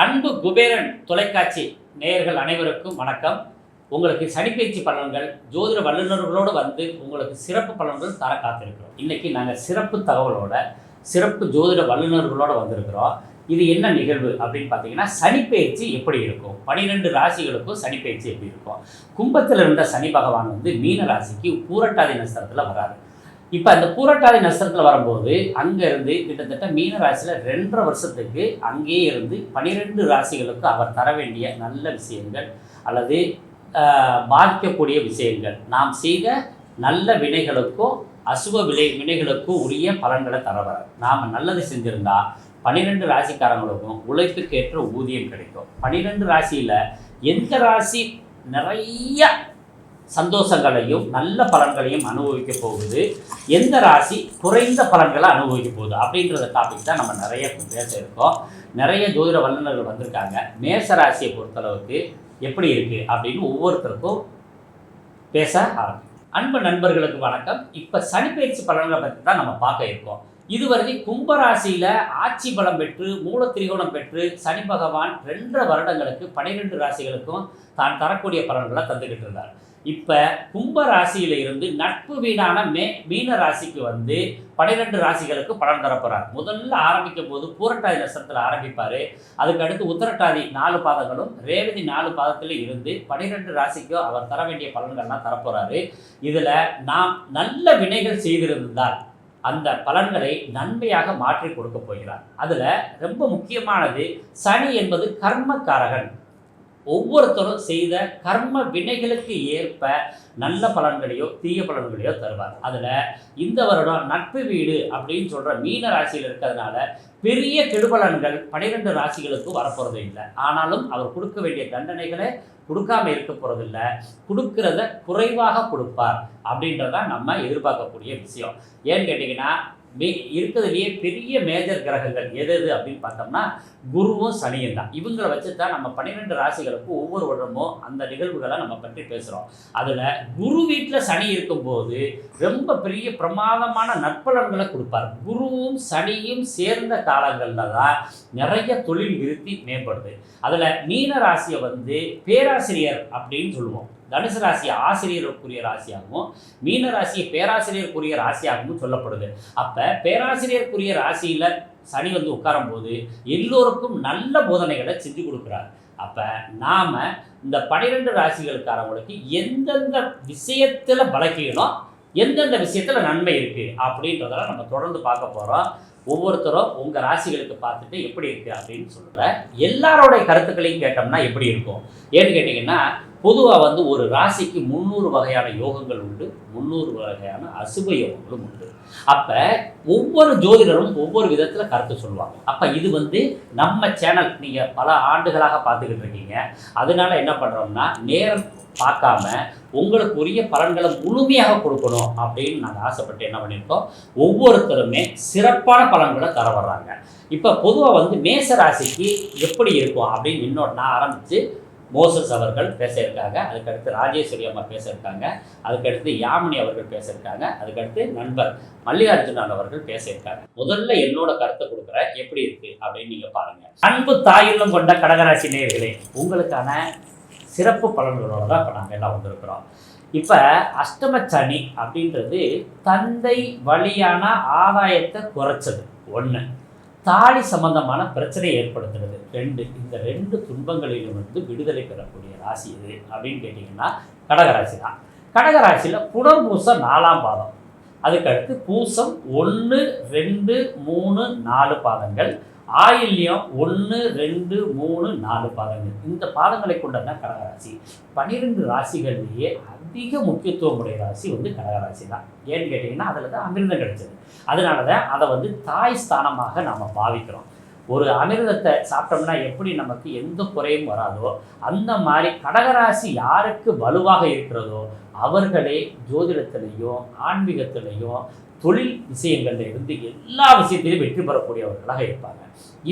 அன்பு குபேரன் தொலைக்காட்சி நேயர்கள் அனைவருக்கும் வணக்கம். உங்களுக்கு சனிப்பெயர்ச்சி பலன்கள் ஜோதிட வல்லுநர்களோடு வந்து உங்களுக்கு சிறப்பு பலன்கள் தர காத்திருக்கிறோம். இன்றைக்கி நாங்கள் சிறப்பு தகவலோட சிறப்பு ஜோதிட வல்லுநர்களோடு வந்திருக்கிறோம். இது என்ன நிகழ்வு அப்படின்னு பார்த்தீங்கன்னா, சனிப்பெயர்ச்சி எப்படி இருக்கும், 12 ராசிகளுக்கும் சனிப்பெயர்ச்சி எப்படி இருக்கும். கும்பத்தில் இருந்த சனி பகவான் வந்து மீன ராசிக்கு பூரட்டாதி நட்சத்திரத்தில் வராரு. இப்போ அந்த பூரட்டாதி நட்சத்திரத்தில் வரும்போது அங்கேருந்து கிட்டத்தட்ட மீன ராசியில் 2.5 வருஷத்துக்கு அங்கேயே இருந்து 12 ராசிகளுக்கு அவர் தர வேண்டிய நல்ல விஷயங்கள் அல்லது பாதிக்கக்கூடிய விஷயங்கள், நாம் செய்த நல்ல வினைகளுக்கும் அசுப வினைகளுக்கும் உரிய பலன்களை தரவர். நாம் நல்லது செஞ்சுருந்தா 12 ராசிக்காரங்களுக்கும் உழைப்புக்கேற்ற ஊதியம் கிடைக்கும். 12 ராசியில் எந்த ராசி நிறைய சந்தோஷங்களையும் நல்ல பலன்களையும் அனுபவிக்க போகுது, எந்த ராசி குறைந்த பலன்களை அனுபவிக்க போகுது அப்படின்றத டாபிக் தான் நம்ம நிறைய பேச இருக்கோம். நிறைய ஜோதிட வல்லுநர்கள் வந்திருக்காங்க. மேச ராசியை பொறுத்தளவுக்கு எப்படி இருக்குது அப்படின்னு ஒவ்வொருத்தருக்கும் பேச ஆரம்பிக்கும். அன்பு நண்பர்களுக்கு வணக்கம். இப்போ சனிப்பெயர்ச்சி பலன்களை பற்றி தான் நம்ம பார்க்க இருக்கோம். இதுவரை கும்பராசியில் ஆட்சி பலம் பெற்று மூல திரிகோணம் பெற்று சனி பகவான் 2.5 வருடங்களுக்கு 12 ராசிகளுக்கும் தான் தரக்கூடிய பலன்களை தந்துக்கிட்டு இருந்தார். இப்போ கும்ப ராசியில் இருந்து நட்பு வீடான மீன ராசிக்கு வந்து 12 ராசிகளுக்கு பலன் தரப்போகிறார். முதல்ல ஆரம்பிக்கும் போது பூரட்டாதி நட்சத்திரத்தில் ஆரம்பிப்பார். அதுக்கு அடுத்து உத்தரட்டாதி 4 பாதங்களும் ரேவதி 4 பாதத்தில் இருந்து 12 ராசிக்கும் அவர் தர வேண்டிய பலன்கள்லாம் தரப்போகிறாரு. இதில் நாம் நல்ல வினைகள் செய்திருந்தால் அந்த பலன்களை நன்மையாக மாற்றி கொடுக்க போகிறார். அதில் ரொம்ப முக்கியமானது, சனி என்பது கர்மக்காரகன். ஒவ்வொருத்தரும் செய்த கர்ம வினைகளுக்கு ஏற்ப நல்ல பலன்களையோ தீய பலன்களையோ தருவார். அதில் இந்த வருடம் நட்பு வீடு அப்படின்னு சொல்கிற மீன ராசியில் இருக்கிறதுனால பெரிய கெடுபலன்கள் 12 ராசிகளுக்கும் வரப்போகிறது இல்லை. ஆனாலும் அவர் கொடுக்க வேண்டிய தண்டனைகளை கொடுக்காம இருக்க போகிறதில்ல, கொடுக்கறத குறைவாக கொடுப்பார் அப்படின்றதான் நம்ம எதிர்பார்க்கக்கூடிய விஷயம். ஏன்னு கேட்டிங்கன்னா, இருக்கிறதுலையே பெரிய மேஜர் கிரகங்கள் எது அப்படின்னு பார்த்தோம்னா குருவும் சனியும் தான். இவங்களை வச்சு தான் நம்ம 12 ராசிகளுக்கும் ஒவ்வொரு வருடமும் அந்த நிகழ்வுகளை நம்ம பற்றி பேசுகிறோம். அதில் குரு வீட்டில் சனி இருக்கும்போது ரொம்ப பெரிய பிரமாதமான நற்பலன்களை கொடுப்பார். குருவும் சனியும் சேர்ந்த காலங்களில் தான் நிறைய தொழில் விருத்தி மேம்படுது. அதில் மீன ராசியை வந்து பேராசிரியர் அப்படின்னு சொல்லுவோம். தனுசு ராசி ஆசிரியருக்குரிய ராசியாகவும் மீன ராசியை பேராசிரியருக்குரிய ராசியாகவும் சொல்லப்படுது. அப்போ பேராசிரியருக்குரிய ராசியில் சனி வந்து உட்காரும் போது எல்லோருக்கும் நல்ல போதனைகளை செஞ்சு கொடுக்குறாரு. அப்போ நாம் இந்த 12 ராசிகளுக்காரவங்களுக்கு எந்தெந்த விஷயத்தில் பலக்கீனம், எந்தெந்த விஷயத்தில் நன்மை இருக்குது அப்படின்றதெல்லாம் நம்ம தொடர்ந்து பார்க்க போகிறோம். ஒவ்வொருத்தரும் உங்கள் ராசிகளுக்கு பார்த்துட்டு எப்படி இருக்குது அப்படின்னு சொல்கிறேன். எல்லாரோடைய கருத்துக்களையும் கேட்டோம்னா எப்படி இருக்கும் ஏன்னு கேட்டிங்கன்னா, பொதுவாக வந்து ஒரு ராசிக்கு 300 வகையான யோகங்கள் உண்டு, 300 வகையான அசுப யோகங்களும் உண்டு. அப்போ ஒவ்வொரு ஜோதிடரும் ஒவ்வொரு விதத்தில் கருத்து சொல்லுவாங்க. அப்போ இது வந்து நம்ம சேனல் நீங்கள் பல ஆண்டுகளாக பார்த்துக்கிட்டு இருக்கீங்க. அதனால என்ன பண்ணுறோம்னா, நேரம் பார்க்காம உங்களுக்கு உரிய பலன்களை முழுமையாக கொடுக்கணும் அப்படின்னு நாங்கள் ஆசைப்பட்டு என்ன பண்ணியிருக்கோம், ஒவ்வொருத்தருமே சிறப்பான பலன்களை தர வர்றாங்க. இப்போ பொதுவாக வந்து மேச ராசிக்கு எப்படி இருக்கும் அப்படின்னு இன்னொரு நான் ஆரம்பித்து மோசஸ் அவர்கள் பேச இருக்காங்க, அதுக்கடுத்து ராஜேஸ்வரி அம்மா பேச இருக்காங்க, அதுக்கடுத்து யாமினி அவர்கள் பேச இருக்காங்க, அதுக்கடுத்து நண்பர் மல்லிகார்ஜுனன் அவர்கள் பேச இருக்காங்க. முதல்ல என்னோட கருத்தை கொடுக்குறேன், எப்படி இருக்கு அப்படின்னு நீங்க பாருங்க. அன்பு தாயுள்ளம் கொண்ட கடகராசி நேயர்களே, உங்களுக்கான சிறப்பு பலன்களோட தான் இப்போ நாங்கள் எல்லாம் வந்திருக்கிறோம். இப்போ அஷ்டம சனி அப்படின்றது தந்தை வழியான ஆதாயத்தை குறைச்சது 1, தாலி சம்பந்தமான பிரச்சனையை ஏற்படுத்துறது 2. இந்த 2 துன்பங்களிலிருந்து விடுதலை பெறக்கூடிய ராசி எது அப்படின்னு கேட்டிங்கன்னா கடகராசி தான். கடகராசியில் புனர்பூசம் 4ஆம் பாதம், அதுக்கடுத்து பூசம் 1, 2, 3, 4 பாதங்கள், ஆயில்யம் 1, 2, 3, 4 பாதங்கள். இந்த பாதங்களை கொண்டதான் கடகராசி. 12 ராசிகள்லேயே அதிக முக்கியத்துவம் உடைய ராசி வந்து கடகராசி தான். ஏன்னு கேட்டிங்கன்னா, அதில் தான் அமிர்தம் கிடைச்சது. அதனால தான் அதை வந்து தாய் ஸ்தானமாக நாம் பாவிக்கிறோம். ஒரு அமிர்தத்தை சாப்பிட்டோம்னா எப்படி நமக்கு எந்த குறையும் வராதோ, அந்த மாதிரி கடகராசி யாருக்கு வலுவாக இருக்கிறதோ அவர்களே ஜோதிடத்திலையும் ஆன்மீகத்திலையும் தொழில் விஷயங்கள்ல இருந்து எல்லா விஷயத்திலையும் வெற்றி பெறக்கூடியவர்களாக இருப்பாங்க.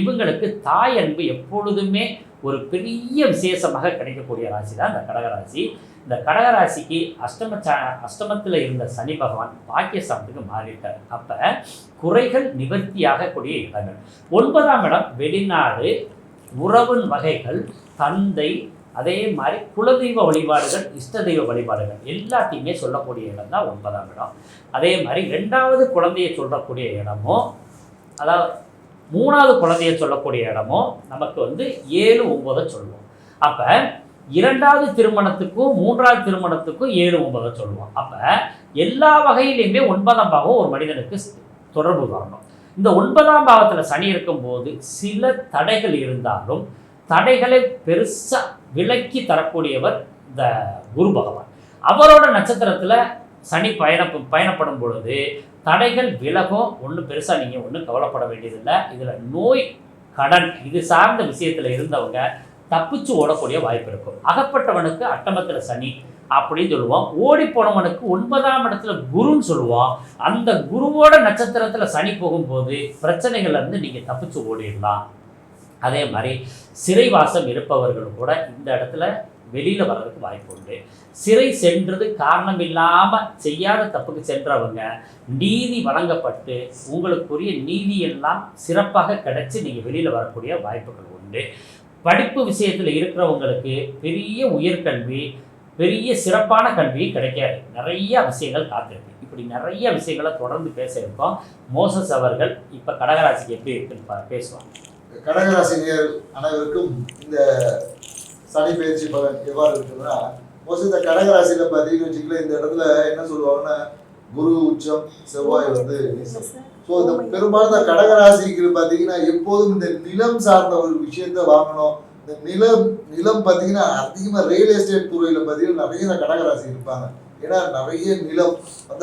இவங்களுக்கு தாய் அன்பு எப்பொழுதுமே ஒரு பெரிய விசேஷமாக கிடைக்கக்கூடிய ராசி தான் இந்த கடகராசி. இந்த கடகராசிக்கு அஷ்டமத்தில் இருந்த சனி பகவான் பாக்கியஸ்தானத்துக்கு மாறிட்டார். அப்போ குறைகள் நிவர்த்தியாகக்கூடிய இடங்கள். 9ஆம் இடம் வெளிநாடு, உறவின் வகைகள், தந்தை, அதே மாதிரி குலதெய்வ வழிபாடுகள், இஷ்ட தெய்வ வழிபாடுகள் எல்லாத்தையுமே சொல்லக்கூடிய இடம் தான் 9ஆம் இடம். அதே மாதிரி 2வது குழந்தையை சொல்லக்கூடிய இடமோ, அதாவது 3வது குழந்தையை சொல்லக்கூடிய இடமோ நமக்கு 7, 9 சொல்லுவோம். அப்போ 2வது திருமணத்துக்கும் 3வது திருமணத்துக்கும் 7, 9 சொல்லுவோம். அப்போ எல்லா வகையிலையுமே 9ஆம் பாவம் ஒரு மனிதனுக்கு தொடர்பு வரணும். இந்த 9ஆம் பாவத்தில் சனி இருக்கும்போது சில தடைகள் இருந்தாலும் தடைகளை பெருசாக விலக்கி தரக்கூடியவர் இந்த குரு பகவான். அவரோட நட்சத்திரத்தில் சனி பயணப்படும் பொழுது தடைகள் விலகும். ஒன்றும் பெருசாக நீங்கள் ஒன்றும் கவலைப்பட வேண்டியதில்லை. இதில் நோய், கடன் இது சார்ந்த விஷயத்தில் இருந்தவங்க தப்பிச்சு ஓடக்கூடிய வாய்ப்பு இருக்கும். அகப்பட்டவனுக்கு அட்டமத்தில் சனி அப்படின்னு சொல்லுவோம். ஓடி போனவனுக்கு 9ஆம் இடத்துல குருன்னு சொல்லுவோம். அந்த குருவோட நட்சத்திரத்தில் சனி போகும்போது பிரச்சனைகள்லேருந்து நீங்கள் தப்பிச்சு ஓடிடலாம். அதே மாதிரி சிறைவாசம் இருப்பவர்கள் கூட இந்த இடத்துல வெளியில் வர்றதுக்கு வாய்ப்பு உண்டு. சிறை சென்றது காரணம் இல்லாமல் செய்யாத தப்புக்கு சென்றவங்க நீதி வழங்கப்பட்டு உங்களுக்குரிய நீதியெல்லாம் சிறப்பாக கிடைச்சி நீங்கள் வெளியில் வரக்கூடிய வாய்ப்புகள் உண்டு. படிப்பு விஷயத்தில் இருக்கிறவங்களுக்கு பெரிய உயர்கல்வி, பெரிய சிறப்பான கல்வி கிடைக்காது. நிறைய விஷயங்கள் காத்திருக்கு. இப்படி நிறைய விஷயங்களை தொடர்ந்து பேச இருக்கோம். மோசஸ் அவர்கள் இப்போ கடகராசிக்கு எப்படி இருக்குன்னு பேசுவாங்க. கடகராசினியர் அனைவருக்கும் இந்த சனி பயிற்சி பலன் எவ்வாறு இருக்குதுன்னா, மோஸ்ட் இந்த கடகராசியில் பார்த்தீங்கன்னு வச்சுக்கல, இந்த இடத்துல என்ன சொல்லுவாங்கன்னா குரு உச்சம், செவ்வாய் நீசம். ஸோ இந்த பெரும்பாலும் இந்த கடகராசிக்கு பார்த்தீங்கன்னா எப்போதும் இந்த நிலம் சார்ந்த ஒரு விஷயத்த வாங்கணும். இந்த நிலம் பார்த்தீங்கன்னா அதிகமாக ரியல் எஸ்டேட் துறையில் பார்த்தீங்கன்னா நிறைய கடகராசி இருப்பாங்க. ஏன்னா நிறைய நிலம்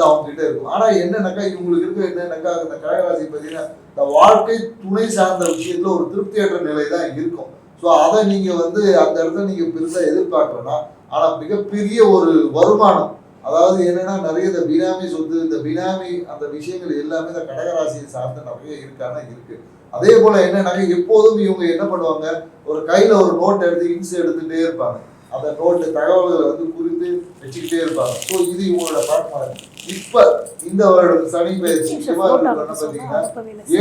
அவங்க கிட்ட இருக்கும். ஆனால் என்னன்னாக்கா இவங்களுக்கு இருக்க என்னன்னாக்கா இந்த கடகராசி பார்த்தீங்கன்னா இந்த வாழ்க்கை துணை சார்ந்த விஷயத்துல ஒரு திருப்தியற்ற நிலை தான் இருக்கும். ஸோ அதை நீங்கள் அந்த இடத்துல நீங்கள் பெருசாக எதிர்பார்க்கலன்னா, ஆனால் மிகப்பெரிய ஒரு வருமானம், அதாவது என்னன்னா நிறைய இந்த பினாமி சொத்து, இந்த பினாமி அந்த விஷயங்கள் எல்லாமே இந்த கடகராசியை சார்ந்து நிறைய இருக்கு. அதே போல என்னன்னாக்க எப்போதும் இவங்க என்ன பண்ணுவாங்க, ஒரு கையில ஒரு நோட் எடுத்துட்டே இருப்பாங்க. அந்த நோட்டு தகவல்களை குறித்து வச்சுக்கிட்டே இருப்பாங்க. ஸோ இது இவங்களோட பழக்கமாக. இப்ப இந்த வருடம் சனி பயிற்சி பார்த்தீங்கன்னா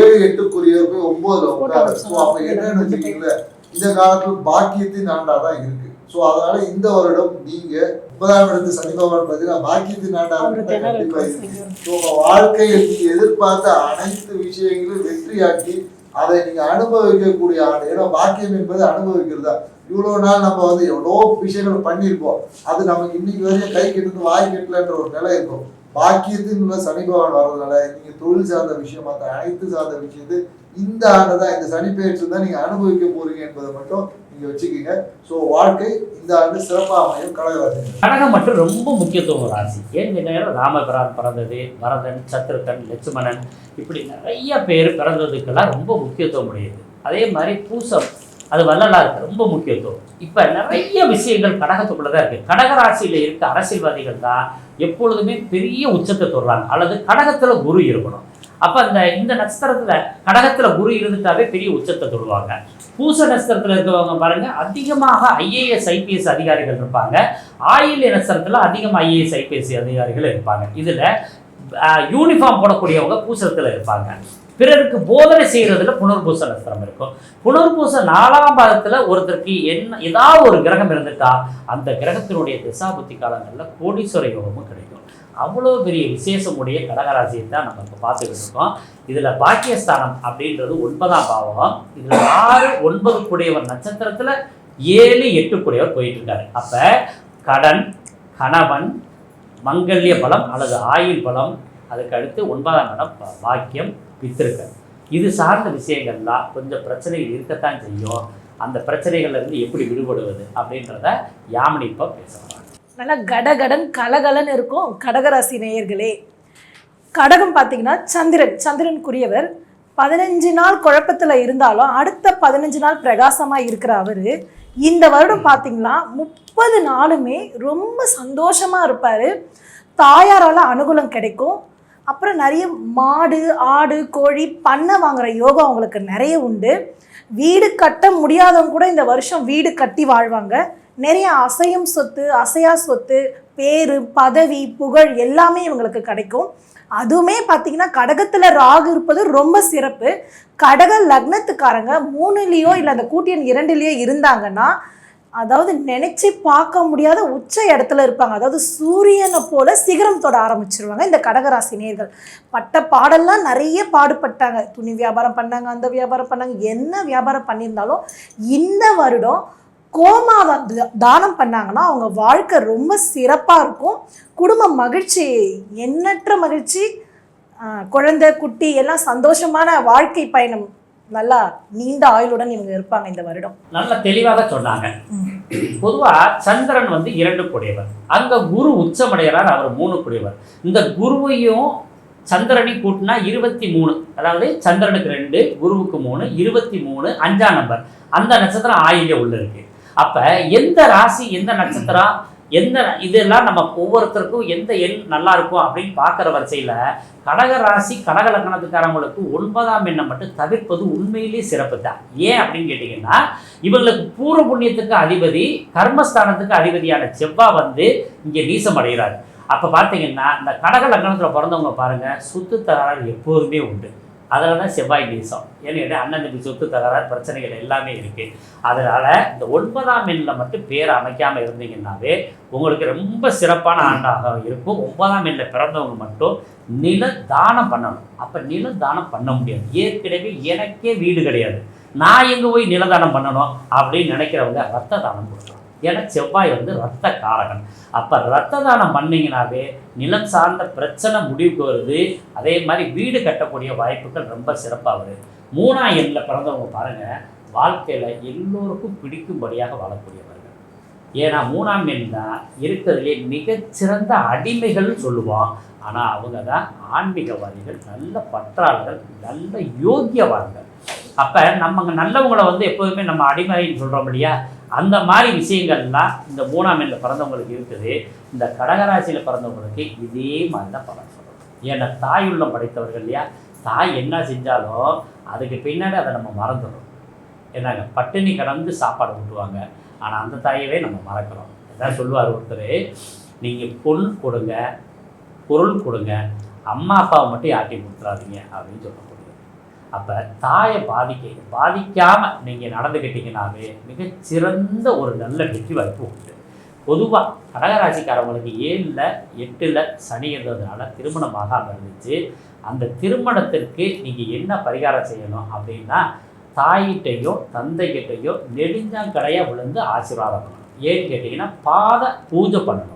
7, 8 போய் 9ல உட்காரு. ஸோ அப்ப என்னன்னு வச்சுக்கீங்களா, இந்த காலத்துல பாக்கியத்தின் ஆண்டாதான் இருக்கு. ஸோ அதனால இந்த வருடம் நீங்க 9ஆம் இடத்து சனி பகவான் பார்த்தீங்கன்னா பாக்கியத்தின் ஆண்டா கண்டிப்பா இருக்கு. ஸோ உங்க வாழ்க்கையில் நீங்க எதிர்பார்த்த அனைத்து விஷயங்களும் வெற்றியாக்கி அதை நீங்க அனுபவிக்கக்கூடிய ஆண்டு. ஏன்னா பாக்கியம் என்பது அனுபவிக்கிறதா. இவ்வளோ நாள் நம்ம எவ்வளோ விஷயங்கள் பண்ணியிருப்போம், அது நமக்கு இன்னைக்கு வரையும் கை கெட்டு வாய் கெட்டலன்ற ஒரு நிலை இருக்கும். பாக்கியத்தின் உள்ள சனி பகவான் வர்றதுனால நீங்க தொழில் சார்ந்த விஷயம், மற்ற அனைத்து சார்ந்த விஷயத்து இந்த ஆண்டு தான், இந்த சனி பயிற்சி தான் நீங்க அனுபவிக்க போறீங்க என்பதை மட்டும் நீங்க வச்சுக்கீங்க. ஸோ வாழ்க்கை இந்த ஆண்டு சிறப்பாக அமையும். கடகராசி கடகம் மட்டும் ரொம்ப முக்கியத்துவம் ராசி. ஏன்னு நேரம் ராமபிரான் பிறந்தது, பரதன், சத்ருகன், லட்சுமணன், இப்படி நிறைய பேர் பிறந்ததுக்கெல்லாம் ரொம்ப முக்கியத்துவம் உடையது. அதே மாதிரி பூசம், அது வள்ளலாருக்கு ரொம்ப முக்கியத்துவம். இப்போ நிறைய விஷயங்கள் கடகத்துக்குள்ளதான் இருக்கு. கடகராசியில் இருக்க அரசியல்வாதிகள் தான் எப்பொழுதுமே பெரிய உச்சத்தை தொடுறாங்க. அல்லது கடகத்துல குரு இருக்கணும். அப்போ இந்த நட்சத்திரத்தில் கடகத்தில் குரு இருந்துட்டாவே பெரிய உச்சத்தை தொடுவாங்க. பூச நட்சத்திரத்தில் இருக்கிறவங்க பாருங்க, அதிகமாக IAS IPS அதிகாரிகள் இருப்பாங்க. ஆயில்ய நட்சத்திரத்தில் அதிகமாக IAS IPS அதிகாரிகள் இருப்பாங்க. இதில் யூனிஃபார்ம் போடக்கூடியவங்க பூசத்தில் இருப்பாங்க. பிறருக்கு போதனை செய்கிறதுல புனர்பூச நட்சத்திரம் இருக்கும். புனர்பூச 4ஆம் பாதத்தில் ஒருத்தருக்கு ஏதாவது ஒரு கிரகம் இருந்துட்டா அந்த கிரகத்தினுடைய திசாபுத்தி காலங்களில் கோடீஸ்வர யோகமும் கிடைக்கும். அவ்வளோ பெரிய விசேஷமுடைய கடகராசியை தான் நம்ம இப்போ பார்த்துக்கிட்டு இருக்கோம். இதில் பாக்கியஸ்தானம் அப்படின்றது 9ஆம் பாவம். இதில் 6, 9 கூடியவர் நட்சத்திரத்தில் 7, 8 கூடியவர் போயிட்டு இருக்காரு. அப்போ கடன், கணவன், மங்கல்ய பலம் அல்லது ஆயுள் பலம், அதுக்கு அடுத்து 9ஆம் இடம் பாக்கியம், பித்திருக்கள், இது சார்ந்த விஷயங்கள்லாம் கொஞ்சம் பிரச்சனைகள் இருக்கத்தான் செய்யும். அந்த பிரச்சனைகள்லேருந்து எப்படி விடுபடுவது அப்படின்றத யாமினி இப்போ பேசுகிறாங்க. நல்லா கடகடன் கலகலன்னு இருக்கும் கடகராசி நேயர்களே. கடகம் பார்த்தீங்கன்னா சந்திரனுக்குரியவர். 15 நாள் குழப்பத்தில் இருந்தாலும் அடுத்த 15 நாள் பிரகாசமாக இருக்கிற அவர் இந்த வருடம் பார்த்தீங்கன்னா 30 நாளுமே ரொம்ப சந்தோஷமாக இருப்பார். தாயாரால் அனுகூலம் கிடைக்கும். அப்புறம் நிறைய மாடு, ஆடு, கோழி, பண்ணை வாங்குகிற யோகம் அவங்களுக்கு நிறைய உண்டு. வீடு கட்ட முடியாதவங்க கூட இந்த வருஷம் வீடு கட்டி வாழ்வாங்க. நிறைய அசையும் சொத்து, அசையா சொத்து, பேரு, பதவி, புகழ் எல்லாமே இவங்களுக்கு கிடைக்கும். அதுவுமே பார்த்தீங்கன்னா கடகத்தில் ராகு இருப்பது ரொம்ப சிறப்பு. கடக லக்னத்துக்காரங்க 3லேயோ இல்லை அந்த கூட்டியன் 2லேயோ இருந்தாங்கன்னா, அதாவது நினைச்சு பார்க்க முடியாத உச்ச இடத்துல இருப்பாங்க. அதாவது சூரியனை போல சிகரம் தொட ஆரம்பிச்சிருவாங்க இந்த கடகராசி நேயர்கள். பட்ட பாடெல்லாம் நிறைய பாடுபட்டாங்க. துணி வியாபாரம் பண்ணாங்க, அந்த வியாபாரம் பண்ணாங்க, என்ன வியாபாரம் பண்ணியிருந்தாலும் இந்த வருடம் கோமாவை தானம் பண்ணாங்கன்னா அவங்க வாழ்க்கை ரொம்ப சிறப்பாக இருக்கும். குடும்ப மகிழ்ச்சி, எண்ணற்ற மகிழ்ச்சி, குழந்தை குட்டி எல்லாம் சந்தோஷமான வாழ்க்கை பயணம், நல்லா நீண்ட ஆயுளுடன் இவங்க இருப்பாங்க இந்த வருடம். நல்ல தெளிவாக சொன்னாங்க. பொதுவா சந்திரன் 2 கூடியவர், அங்க குரு உச்சமடைகிறார், அவர் 3 கூடியவர். இந்த குருவையும் சந்திரனையும் கூட்டினா 23, அதாவது சந்திரனுக்கு 2, குருவுக்கு 3, 23 5ஆம் நம்பர். அந்த நட்சத்திரம் ஆயிலே உள்ள இருக்கு. அப்ப எந்த ராசி, எந்த நட்சத்திரம், எந்த இதெல்லாம் நம்ம ஒவ்வொருத்தருக்கும் எந்த எண் நல்லா இருக்கும் அப்படின்னு பார்க்குற வரிசையில் கடக ராசி கடக லக்னத்துக்காரங்களுக்கு 9ஆம் எண்ணை மட்டும் தவிர்ப்பது உண்மையிலேயே சிறப்பு தான். ஏன் அப்படின்னு கேட்டிங்கன்னா, இவங்களுக்கு பூர்வ புண்ணியத்துக்கு அதிபதி, கர்மஸ்தானத்துக்கு அதிபதியான செவ்வாய் இங்கே நீசம் அடைகிறார். அப்போ பார்த்தீங்கன்னா இந்த கடக லக்னத்தில் பிறந்தவங்க பாருங்கள், சொத்து தகராறு எப்போதுமே உண்டு. அதில் தான் செவ்வாய் நீசம். ஏன்னா அண்ணன் தம்பி சொத்து தகராறு பிரச்சனைகள் எல்லாமே இருக்குது. அதனால் இந்த 9ஆம் எண்ணில் மட்டும் பேர் அமைக்காமல் இருந்தீங்கன்னாவே உங்களுக்கு ரொம்ப சிறப்பான ஆண்டாக இருக்கும். 9ஆம் எண்ணில் பிறந்தவங்க மட்டும் நில தானம் பண்ணணும். அப்போ நில தானம் பண்ண முடியாது. ஏற்கனவே எனக்கே வீடு கிடையாது, நான் எங்கே போய் நிலதானம் பண்ணணும் அப்படின்னு நினைக்கிறவங்க ரத்த தானம் கொடுக்கணும். ஏன்னா செவ்வாய் ரத்த காரகன். அப்போ ரத்த தானம் பண்ணிங்கனாவே நிலம் சார்ந்த பிரச்சனை முடிவுக்கு வருது. அதே மாதிரி வீடு கட்டக்கூடிய வாய்ப்புகள் ரொம்ப சிறப்பாக வருது. 3ஆம் எண்ணில் பிறந்தவங்க பாருங்கள், வாழ்க்கையில் எல்லோருக்கும் பிடிக்கும்படியாக வாழக்கூடியவர்கள். ஏன்னா 3ஆம் எண் தான் இருக்கிறதுலே மிகச்சிறந்த அடிமைகள்னு சொல்லுவோம். ஆனால் அவங்க தான் ஆன்மீகவாதிகள், நல்ல பற்றாளர்கள், நல்ல யோக்கியவான்கள். அப்போ நம்ம நல்லவங்களை எப்போதுமே நம்ம அடிமைன்னு சொல்கிறோம் இல்லையா, அந்த மாதிரி விஷயங்கள்லாம் இந்த 3ஆம் எண்ணில் பிறந்தவங்களுக்கு இருக்குது. இந்த கடகராசியில் பிறந்தவங்களுக்கு இதே மாதிரி தான் பலன் சொல்கிறோம். ஏன்னா தாய் உள்ளம் படைத்தவர்கள் இல்லையா, தாய் என்ன செஞ்சாலும் அதுக்கு பின்னாடி அதை நம்ம மறந்துடும். ஏன்னாங்க பட்டினி கடந்து சாப்பாடு ஊட்டுவாங்க, ஆனால் அந்த தாயவே நம்ம மறக்கிறோம். எதாவது சொல்லுவார் ஒருத்தர், நீங்கள் பொன் கொடுங்க, பொருள் கொடுங்க, அம்மா அப்பாவை மட்டும் யார்ட்டையும் கொடுத்துறாதீங்க அப்படின்னு சொல்லக்கூடிய. அப்போ தாயை பாதிக்காமல் நீங்கள் நடந்துக்கிட்டீங்கன்னாவே மிகச்சிறந்த ஒரு நல்ல வெற்றி வாய்ப்பு உண்டு. பொதுவாக கடகராசிக்காரவங்களுக்கு 7ல் 8ல் சனி இருந்ததுனால திருமணம் ஆகாமல் இருந்துச்சு. அந்த திருமணத்திற்கு நீங்கள் என்ன பரிகாரம் செய்யணும் அப்படின்னா, தாயிட்டையோ தந்தைகிட்டையோ நெடுஞ்சாங்கடையாக விழுந்து ஆசீர்வாதம் பண்ணணும். ஏன்னு கேட்டிங்கன்னா பாத பூஜை பண்ணணும்.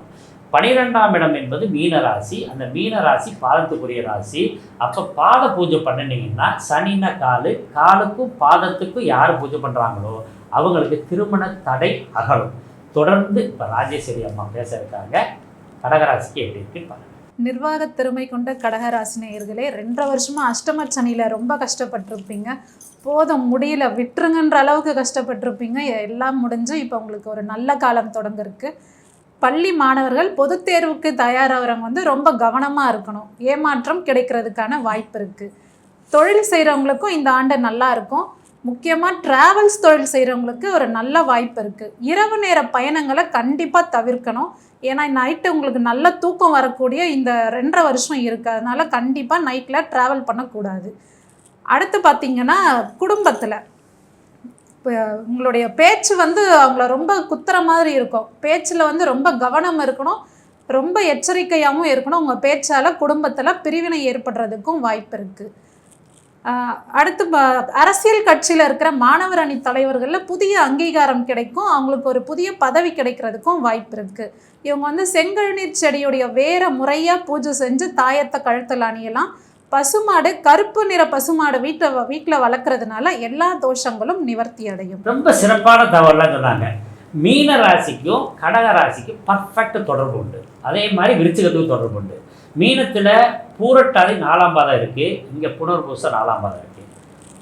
12ஆம் இடம் என்பது மீனராசி. அந்த மீனராசி பாதத்துக்குரிய ராசி. அப்போ பாத பூஜை பண்ணினீங்கன்னா, சனின்னா காலுக்கும் பாதத்துக்கும் யார் பூஜை பண்ணுறாங்களோ அவங்களுக்கு திருமண தடை அகலும். தொடர்ந்து இப்போ ராஜேஸ்வரி அம்மா பேச இருக்காங்க. கடகராசிக்கு எப்படி இருக்குன்னு பாருங்க. நிர்வாக திறமை கொண்ட கடகராசி நேயர்களே, 2.5 வருஷமாக அஷ்டம சனியில் ரொம்ப கஷ்டப்பட்டிருப்பீங்க. போதும் முடியல விட்டுருங்கன்ற அளவுக்கு கஷ்டப்பட்டிருப்பீங்க. எல்லாம் முடிஞ்சு இப்போ உங்களுக்கு ஒரு நல்ல காலம் தொடங்கிருக்கு. பள்ளி மாணவர்கள் பொது தேர்வுக்கு தயாராகிறவங்க ரொம்ப கவனமாக இருக்கணும். ஏமாற்றம் கிடைக்கிறதுக்கான வாய்ப்பு இருக்குது. தொழில் செய்கிறவங்களுக்கும் இந்த ஆண்டு நல்லா இருக்கும். முக்கியமாக ட்ராவல்ஸ் தொழில் செய்கிறவங்களுக்கு ஒரு நல்ல வாய்ப்பு இருக்குது. இரவு நேர பயணங்களை கண்டிப்பாக தவிர்க்கணும். ஏன்னா நைட்டு உங்களுக்கு நல்ல தூக்கம் வரக்கூடிய இந்த 2.5 வருஷம் இருக்குது. அதனால் கண்டிப்பாக நைட்டில் ட்ராவல் பண்ணக்கூடாது. அடுத்து பார்த்திங்கன்னா, குடும்பத்தில் இப்போ உங்களுடைய பேச்சு அவங்கள ரொம்ப குத்துற மாதிரி இருக்கும். பேச்சில் ரொம்ப கவனம் இருக்கணும், ரொம்ப எச்சரிக்கையாகவும் இருக்கணும். உங்கள் பேச்சால் குடும்பத்தில் பிரிவினை ஏற்படுறதுக்கும் வாய்ப்பு இருக்குது. அடுத்து அரசியல் கட்சியில் இருக்கிற மாணவர் அணி தலைவர்களில் புதிய அங்கீகாரம் கிடைக்கும். அவங்களுக்கு ஒரு புதிய பதவி கிடைக்கிறதுக்கும் வாய்ப்பு இருக்குது. இவங்க செங்கழுநீர் செடியுடைய வேற முறையாக பூஜை செஞ்சு தாயத்தை கழுத்தில் அணியலாம். பசுமாடு, கருப்பு நிற பசுமாடு வீட்டில் வளர்க்குறதுனால எல்லா தோஷங்களும் நிவர்த்தி அடையும். ரொம்ப சிறப்பான தகவலாம் சொன்னாங்க. மீன ராசிக்கும் கடக ராசிக்கும் பர்ஃபெக்ட் தொடர்பு உண்டு. அதே மாதிரி விருச்சிகத்துக்கும் தொடர்பு உண்டு. மீனத்தில் பூரட்டாதி 4ஆம் பாதம் இருக்குது, இங்கே புனர்பூசம் 4ஆம் பாதம் இருக்குது.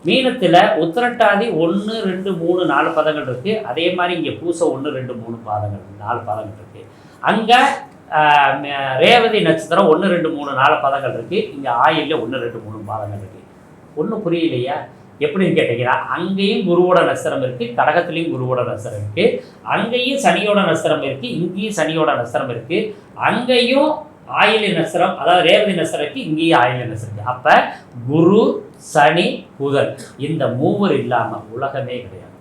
மீனத்தில் உத்திரட்டாதி 1, 2, 3, 4 பதங்கள் இருக்குது. அதே மாதிரி இங்கே பூசம் 1, 2, 3 பாதங்கள் 4 பாதங்கள் இருக்குது. அங்கே ரேவதி நட்சத்திரம் 1, 2, 3, 4 பதங்கள் இருக்குது. இங்கே ஆயிலில் 1, 2, 3 பாதங்கள் இருக்குது. ஒன்றும் புரியலையா? எப்படின்னு கேட்டீங்கன்னா அங்கேயும் குருவோட நஸ்திரம் இருக்குது, கடகத்துலேயும் குருவோட நஸ்திரம் இருக்குது, அங்கேயும் சனியோட நஸ்திரம் இருக்குது, இங்கேயும் சனியோட நஸ்திரம் இருக்குது, அங்கேயும் ஆயில்ய நஸ்திரம் அதாவது ரேவதி நஸ்திரம் இருக்குது, இங்கேயும் ஆயில்ய நஸ்திரம் இருக்குது. அப்போ குரு சனி புதன் இந்த மூவர் இல்லாமல் உலகமே கிடையாது.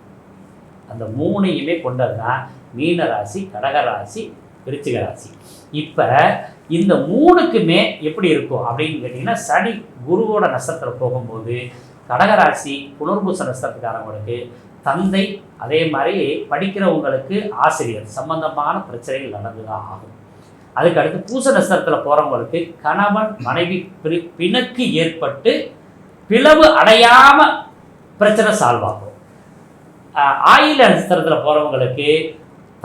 அந்த மூணையுமே கொண்டது தான் மீன ராசி, கடகராசி, விருச்சிக ராசி. இப்போ இந்த மூணுக்குமே எப்படி இருக்கும் அப்படின்னு கேட்டிங்கன்னா சனி குருவோட நட்சத்திரம் போகும்போது கடகராசி புனர்பூச நட்சத்திரக்காரங்களுக்கு தந்தை, அதே மாதிரி படிக்கிறவங்களுக்கு ஆசிரியர் சம்பந்தமான பிரச்சனைகள் நடந்து தான் ஆகும். அதுக்கு அடுத்து பூச நட்சத்திரத்தில் போகிறவங்களுக்கு கணவன் மனைவி பிணக்கு ஏற்பட்டு பிளவு அடையாமல் பிரச்சனை சால்வ் ஆகும். ஆயில்ய நட்சத்திரத்தில் போகிறவங்களுக்கு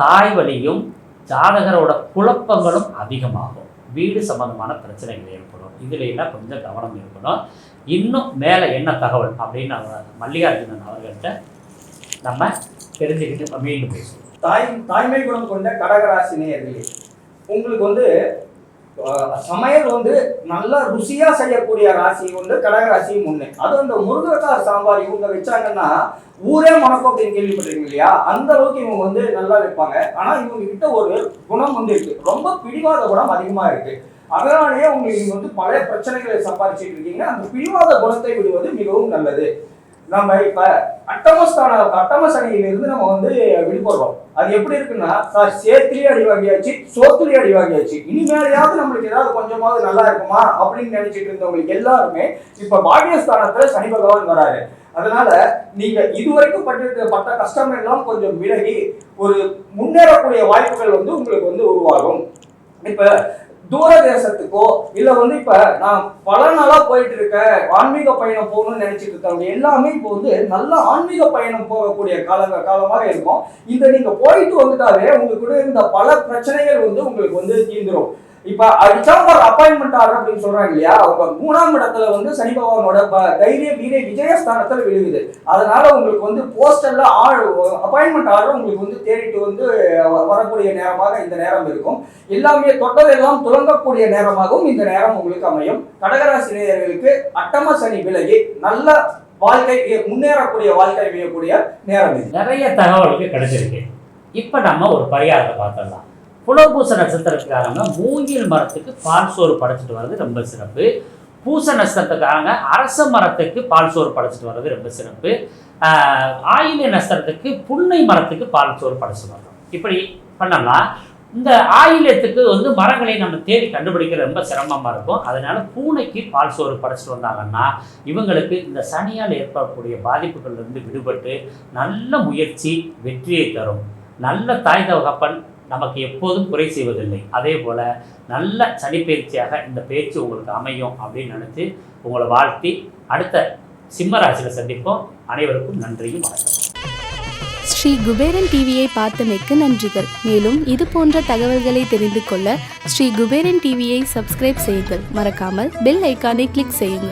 தாய் வலியும் ஜாதகரோட குழப்பங்களும் அதிகமாகும், வீடு சம்பந்தமான பிரச்சனைகள் ஏற்படும். இதுல எல்லாம் கொஞ்சம் கவனம் இருக்கணும். இன்னும் மேலே என்ன தகவல் அப்படின்னு மல்லிகார்ஜுனன் அவர்கள்ட்ட நம்ம தெரிஞ்சுக்கிட்டு மீண்டும் பேசுவோம். தாய்மை குணம் கொண்ட கடகராசி நேயர்களே, உங்களுக்கு சமையல் நல்லா ருசியா செய்யக்கூடிய ராசி கடகராசியும் ஒண்ணு. அது அந்த முருங்கைக்காய் சாம்பார் இவங்க வச்சாங்கன்னா ஊரே மணக்கும் அப்படின்னு கேள்விப்பட்டிருக்கீங்க இல்லையா? அந்த அளவுக்கு இவங்க நல்லா வைப்பாங்க. ஆனா இவங்க கிட்ட ஒரு குணம் இருக்கு, ரொம்ப பிடிவாத குணம் அதிகமா இருக்கு. அதனாலேயே உங்களுக்கு பல பிரச்சனைகளை சம்பாதிச்சுட்டு இருக்கீங்க. அந்த பிடிவாத குணத்தை விடுவது மிகவும் நல்லது. நம்ம இப்ப அட்டம சனியிலிருந்து நம்ம விடுபடுறோம். அது எப்படி இருக்குன்னா, சார் சேத்துலயே அடி வாங்கியாச்சு, சோத்துலயே அடி வாங்கியாச்சு, இனிமேலையாவது நம்மளுக்கு ஏதாவது கொஞ்சமாவது நல்லா இருக்குமா அப்படின்னு நினைச்சிட்டு இருந்தவங்களுக்கு எல்லாருமே இப்ப பாக்கியஸ்தானத்துல சனி பகவான் வராரு. அதனால நீங்க இதுவரைக்கும் பட்ட கஷ்டம் எல்லாம் கொஞ்சம் விலகி ஒரு முன்னேறக்கூடிய வாய்ப்புகள் உங்களுக்கு உருவாகும். இப்ப தூர தேசத்துக்கோ இல்ல இப்ப நான் பல நாளா போயிட்டு இருக்கேன், ஆன்மீக பயணம் போகணும்னு நினைச்சிட்டு இருக்கவங்க எல்லாமே இப்போ நல்ல ஆன்மீக பயணம் போகக்கூடிய காலமாக இருக்கும். இந்த நீங்க போயிட்டு வந்துட்டாவே உங்களுக்கு இருந்த பல பிரச்சனைகள் உங்களுக்கு தீர்ந்துரும். இப்ப அடிச்சாம்பர் அப்பாயின்மெண்ட் ஆர்டர் அப்படின்னு சொல்றாங்க இல்லையா, அவங்க 3ஆம் இடத்துல சனி பகவானோட தைரிய வீரிய விஜயஸ்தானத்துல விழுகுது. அதனால உங்களுக்கு போஸ்டர்ல அப்பாயின்மெண்ட் ஆர்டர் உங்களுக்கு தேடிட்டு வரக்கூடிய நேரமாக இந்த நேரம் இருக்கும். எல்லாமே தொட்டதெல்லாம் துலங்கக்கூடிய நேரமாகவும் இந்த நேரம் உங்களுக்கு அமையும். கடகராசி நேயர்களுக்கு அட்டம சனி விலகி நல்ல வாழ்க்கை முன்னேறக்கூடிய வாழ்க்கை அமையக்கூடிய நேரம் இது. நிறைய தகவலுக்கு கிடைச்சிருக்கு. இப்ப நம்ம ஒரு பரிகாரத்தை பார்த்துடலாம். புனர்பூச நட்சத்திரத்துக்காரங்க மூங்கில் மரத்துக்கு பால் சோறு படைச்சிட்டு வர்றது ரொம்ப சிறப்பு. பூச நட்சத்திரத்துக்காரங்க அரச மரத்துக்கு பால் சோறு படைச்சிட்டு வர்றது ரொம்ப சிறப்பு. ஆயில்ய நட்சத்திரத்துக்கு புன்னை மரத்துக்கு பால் சோறு படைச்சிட்டு வர்றோம். இப்படி பண்ணலாம். இந்த ஆயில்யத்துக்கு மரங்களை நம்ம தேடி கண்டுபிடிக்க ரொம்ப சிரமமாக இருக்கும். அதனால பூனைக்கு பால் சோறு படைச்சிட்டு வந்தாங்கன்னா இவங்களுக்கு இந்த சனியால் ஏற்படக்கூடிய பாதிப்புகள்லேருந்து விடுபட்டு நல்ல முயற்சி வெற்றியை தரும். நல்ல தாய் தகப்பன் நமக்கு எப்போதும் குறை செய்வதில்லை. அதே போல் நல்ல சனிப்பயிற்சியாக இந்த பேச்சு உங்களுக்கு அமையும் அப்படின்னு நினச்சி உங்களை வாழ்த்தி அடுத்த சிம்ம ராசியில் சந்திப்போம். அனைவருக்கும் நன்றியும் வணக்கம். ஸ்ரீ குபேரன் டிவியை பார்த்தமைக்கு நன்றிகள். மேலும் இது போன்ற தகவல்களை தெரிந்து கொள்ள ஸ்ரீ குபேரன் டிவியை சப்ஸ்கிரைப் செய்யுங்கள். மறக்காமல் பெல் ஐக்கானை கிளிக் செய்யுங்கள்.